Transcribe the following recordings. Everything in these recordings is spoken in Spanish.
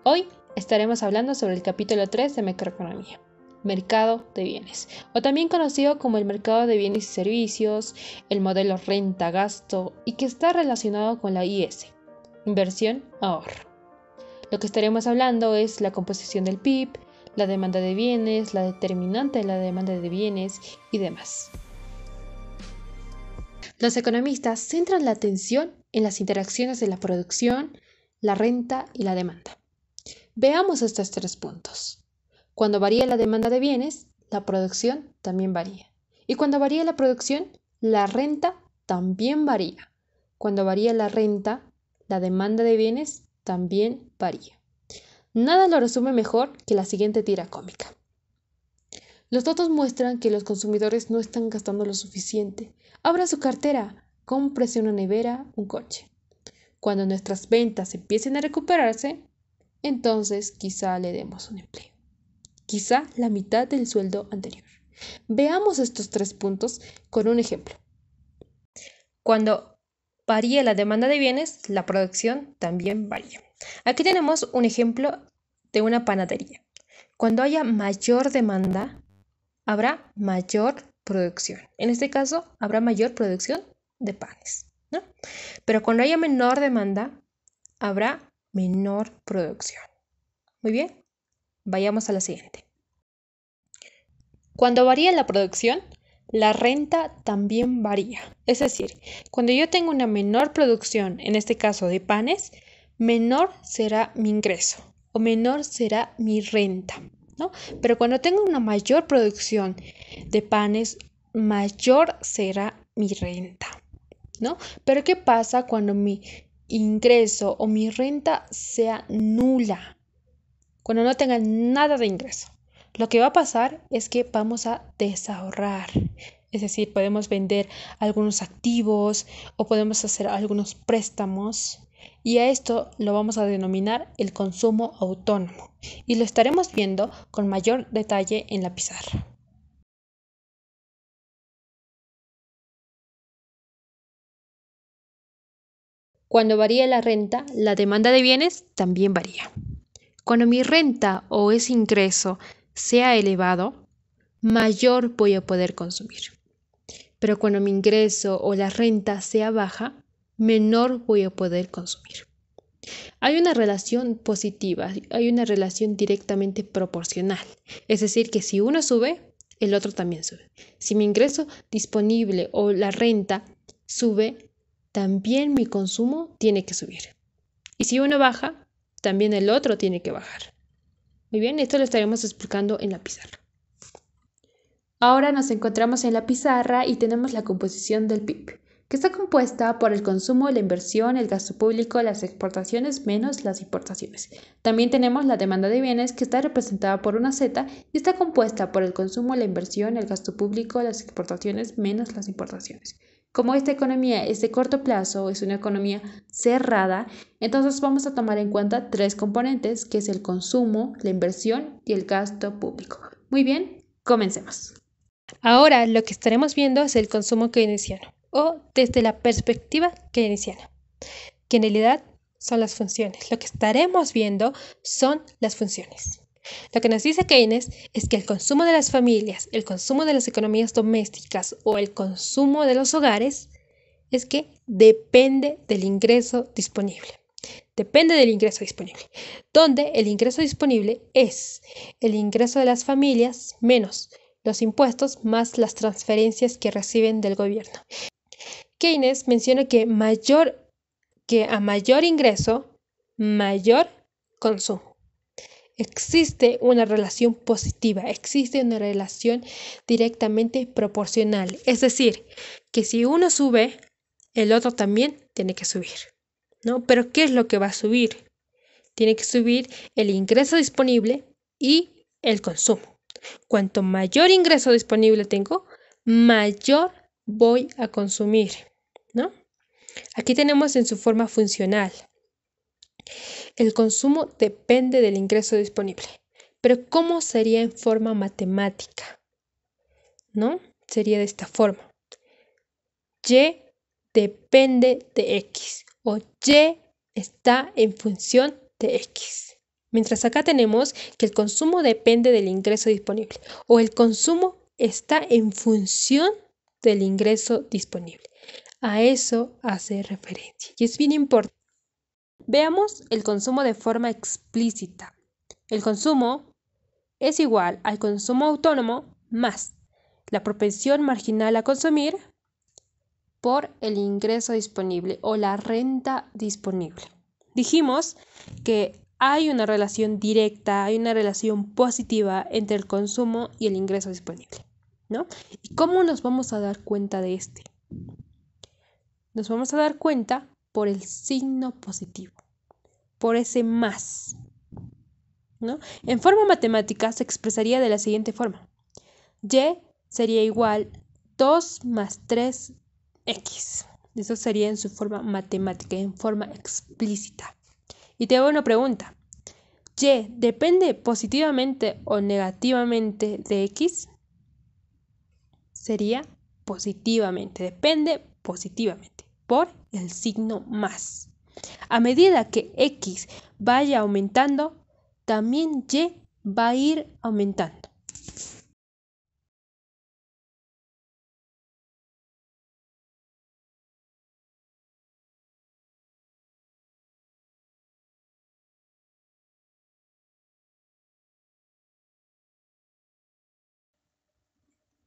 Hoy estaremos hablando sobre el capítulo 3 de macroeconomía, mercado de bienes, o también conocido como el mercado de bienes y servicios, el modelo renta-gasto y que está relacionado con la IS, inversión-ahorro. Lo que estaremos hablando es la composición del PIB, la demanda de bienes, la determinante de la demanda de bienes y demás. Los economistas centran la atención en las interacciones de la producción, la renta y la demanda. Veamos estos 3 puntos. Cuando varía la demanda de bienes, la producción también varía. Y cuando varía la producción, la renta también varía. Cuando varía la renta, la demanda de bienes también varía. Nada lo resume mejor que la siguiente tira cómica. Los datos muestran que los consumidores no están gastando lo suficiente. Abra su cartera, cómprese una nevera, un coche. Cuando nuestras ventas empiecen a recuperarse, entonces quizá le demos un empleo. Quizá la mitad del sueldo anterior. Veamos estos 3 puntos con un ejemplo. Cuando varía la demanda de bienes, la producción también varía. Aquí tenemos un ejemplo de una panadería. Cuando haya mayor demanda, habrá mayor producción. En este caso, habrá mayor producción de panes, ¿no? Pero cuando haya menor demanda, habrá menor producción. Muy bien, vayamos a la siguiente. Cuando varía la producción, la renta también varía. Es decir, cuando yo tengo una menor producción, en este caso de panes, menor será mi ingreso o menor será mi renta, ¿no? Pero cuando tengo una mayor producción de panes, mayor será mi renta, ¿no? Pero ¿qué pasa cuando mi ingreso o mi renta sea nula? Cuando no tenga nada de ingreso. Lo que va a pasar es que vamos a desahorrar. Es decir, podemos vender algunos activos o podemos hacer algunos préstamos. Y a esto lo vamos a denominar el consumo autónomo. Y lo estaremos viendo con mayor detalle en la pizarra. Cuando varía la renta, la demanda de bienes también varía. Cuando mi renta o ese ingreso sea elevado, mayor voy a poder consumir. Pero cuando mi ingreso o la renta sea baja, menor voy a poder consumir. Hay una relación positiva, hay una relación directamente proporcional. Es decir, que si uno sube, el otro también sube. Si mi ingreso disponible o la renta sube, también mi consumo tiene que subir. Y si uno baja, también el otro tiene que bajar. Muy bien, esto lo estaremos explicando en la pizarra. Ahora nos encontramos en la pizarra y tenemos la composición del PIB, que está compuesta por el consumo, la inversión, el gasto público, las exportaciones menos las importaciones. También tenemos la demanda de bienes, que está representada por una Z y está compuesta por el consumo, la inversión, el gasto público, las exportaciones menos las importaciones. Como esta economía es de corto plazo, es una economía cerrada, entonces vamos a tomar en cuenta 3 componentes, que es el consumo, la inversión y el gasto público. Muy bien, comencemos. Ahora lo que estaremos viendo es el consumo keynesiano o desde la perspectiva keynesiana, que en realidad son las funciones. Lo que estaremos viendo son las funciones. Lo que nos dice Keynes es que el consumo de las familias, el consumo de las economías domésticas o el consumo de los hogares es que depende del ingreso disponible. Depende del ingreso disponible, donde el ingreso disponible es el ingreso de las familias menos los impuestos más las transferencias que reciben del gobierno. Keynes menciona que a mayor ingreso, mayor consumo. Existe una relación positiva, existe una relación directamente proporcional. Es decir, que si uno sube, el otro también tiene que subir, ¿no? Pero ¿qué es lo que va a subir? Tiene que subir el ingreso disponible y el consumo. Cuanto mayor ingreso disponible tengo, mayor voy a consumir, ¿no? Aquí tenemos en su forma funcional. El consumo depende del ingreso disponible. Pero ¿cómo sería en forma matemática? ¿No? Sería de esta forma. Y depende de X o Y está en función de X. Mientras acá tenemos que el consumo depende del ingreso disponible o el consumo está en función del ingreso disponible. A eso hace referencia y es bien importante. Veamos el consumo de forma explícita. El consumo es igual al consumo autónomo más la propensión marginal a consumir por el ingreso disponible o la renta disponible. Dijimos que hay una relación directa, hay una relación positiva entre el consumo y el ingreso disponible, ¿no? ¿Y cómo nos vamos a dar cuenta de este? Nos vamos a dar cuenta por el signo positivo, por ese más, ¿no? En forma matemática se expresaría de la siguiente forma. Y sería igual 2 más 3x. Eso sería en su forma matemática, en forma explícita. Y te hago una pregunta. ¿Y depende positivamente o negativamente de x? Sería positivamente, depende positivamente por el signo más. A medida que x vaya aumentando, también y va a ir aumentando.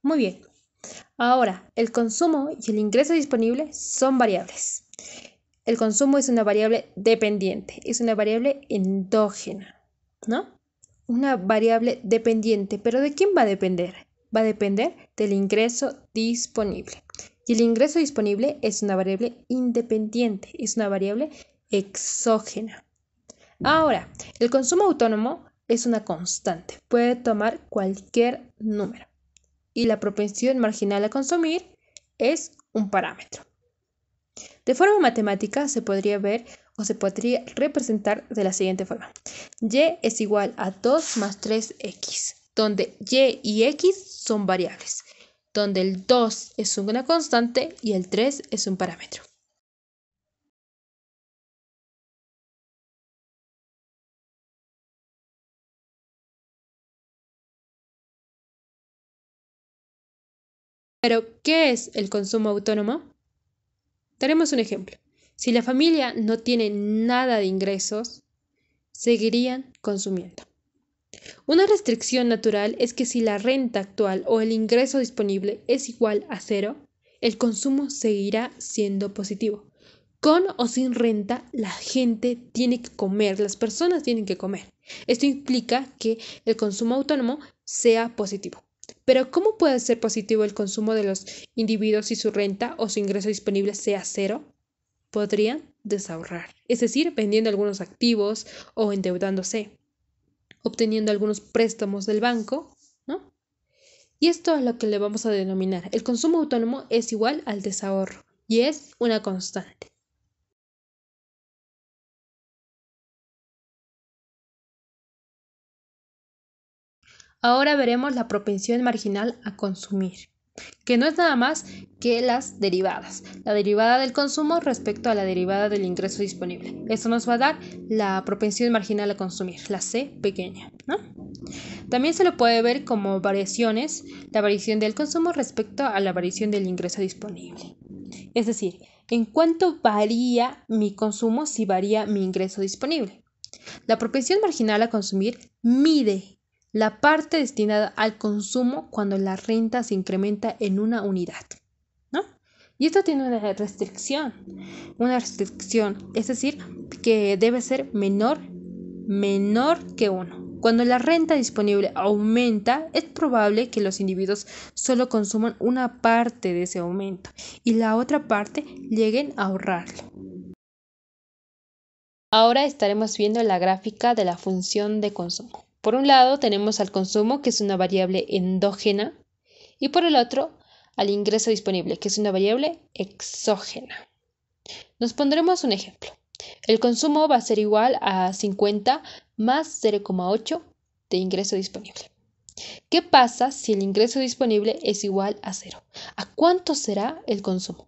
Muy bien. Ahora, el consumo y el ingreso disponible son variables. El consumo es una variable dependiente, es una variable endógena, ¿no? Una variable dependiente, pero ¿de quién va a depender? Va a depender del ingreso disponible. Y el ingreso disponible es una variable independiente, es una variable exógena. Ahora, el consumo autónomo es una constante, puede tomar cualquier número. Y la propensión marginal a consumir es un parámetro. De forma matemática se podría ver o se podría representar de la siguiente forma. Y es igual a 2 más 3x, donde y x son variables, donde el 2 es una constante y el 3 es un parámetro. Pero, ¿qué es el consumo autónomo? Daremos un ejemplo. Si la familia no tiene nada de ingresos, seguirían consumiendo. Una restricción natural es que si la renta actual o el ingreso disponible es igual a cero, el consumo seguirá siendo positivo. Con o sin renta, la gente tiene que comer, las personas tienen que comer. Esto implica que el consumo autónomo sea positivo. Pero ¿cómo puede ser positivo el consumo de los individuos si su renta o su ingreso disponible sea cero? Podrían desahorrar, es decir, vendiendo algunos activos o endeudándose, obteniendo algunos préstamos del banco, ¿no? Y esto es lo que le vamos a denominar. El consumo autónomo es igual al desahorro y es una constante. Ahora veremos la propensión marginal a consumir, que no es nada más que las derivadas. La derivada del consumo respecto a la derivada del ingreso disponible. Esto nos va a dar la propensión marginal a consumir, la C pequeña, ¿no? También se lo puede ver como variaciones, la variación del consumo respecto a la variación del ingreso disponible. Es decir, ¿en cuánto varía mi consumo si varía mi ingreso disponible? La propensión marginal a consumir mide la parte destinada al consumo cuando la renta se incrementa en una unidad, ¿no? Y esto tiene una restricción, es decir, que debe ser menor que 1. Cuando la renta disponible aumenta, es probable que los individuos solo consuman una parte de ese aumento y la otra parte lleguen a ahorrarlo. Ahora estaremos viendo la gráfica de la función de consumo. Por un lado tenemos al consumo, que es una variable endógena, y por el otro al ingreso disponible, que es una variable exógena. Nos pondremos un ejemplo. El consumo va a ser igual a 50 más 0,8 de ingreso disponible. ¿Qué pasa si el ingreso disponible es igual a 0? ¿A cuánto será el consumo?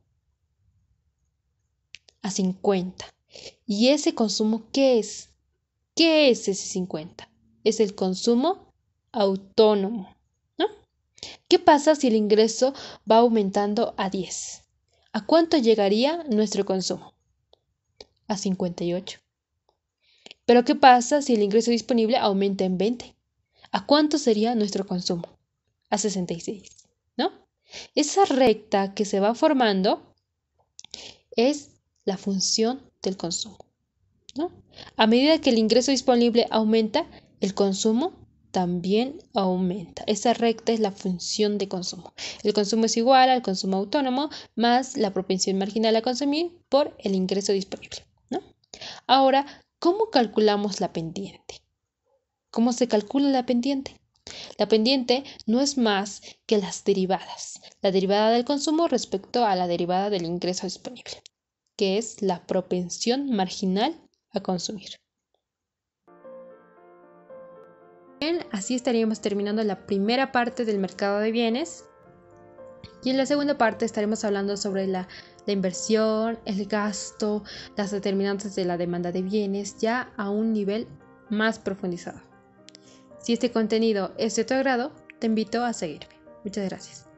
A 50. ¿Y ese consumo qué es? ¿Qué es ese 50? Es el consumo autónomo, ¿no? ¿Qué pasa si el ingreso va aumentando a 10? ¿A cuánto llegaría nuestro consumo? A 58. Pero ¿qué pasa si el ingreso disponible aumenta en 20? ¿A cuánto sería nuestro consumo? A 66, ¿no? Esa recta que se va formando es la función del consumo, ¿no? A medida que el ingreso disponible aumenta, el consumo también aumenta. Esa recta es la función de consumo. El consumo es igual al consumo autónomo más la propensión marginal a consumir por el ingreso disponible, ¿no? Ahora, ¿cómo calculamos la pendiente? ¿Cómo se calcula la pendiente? La pendiente no es más que las derivadas. La derivada del consumo respecto a la derivada del ingreso disponible, que es la propensión marginal a consumir. Bien, así estaríamos terminando la primera parte del mercado de bienes. Y en la segunda parte estaremos hablando sobre la inversión, el gasto, las determinantes de la demanda de bienes, ya a un nivel más profundizado. Si este contenido es de tu agrado, te invito a seguirme. Muchas gracias.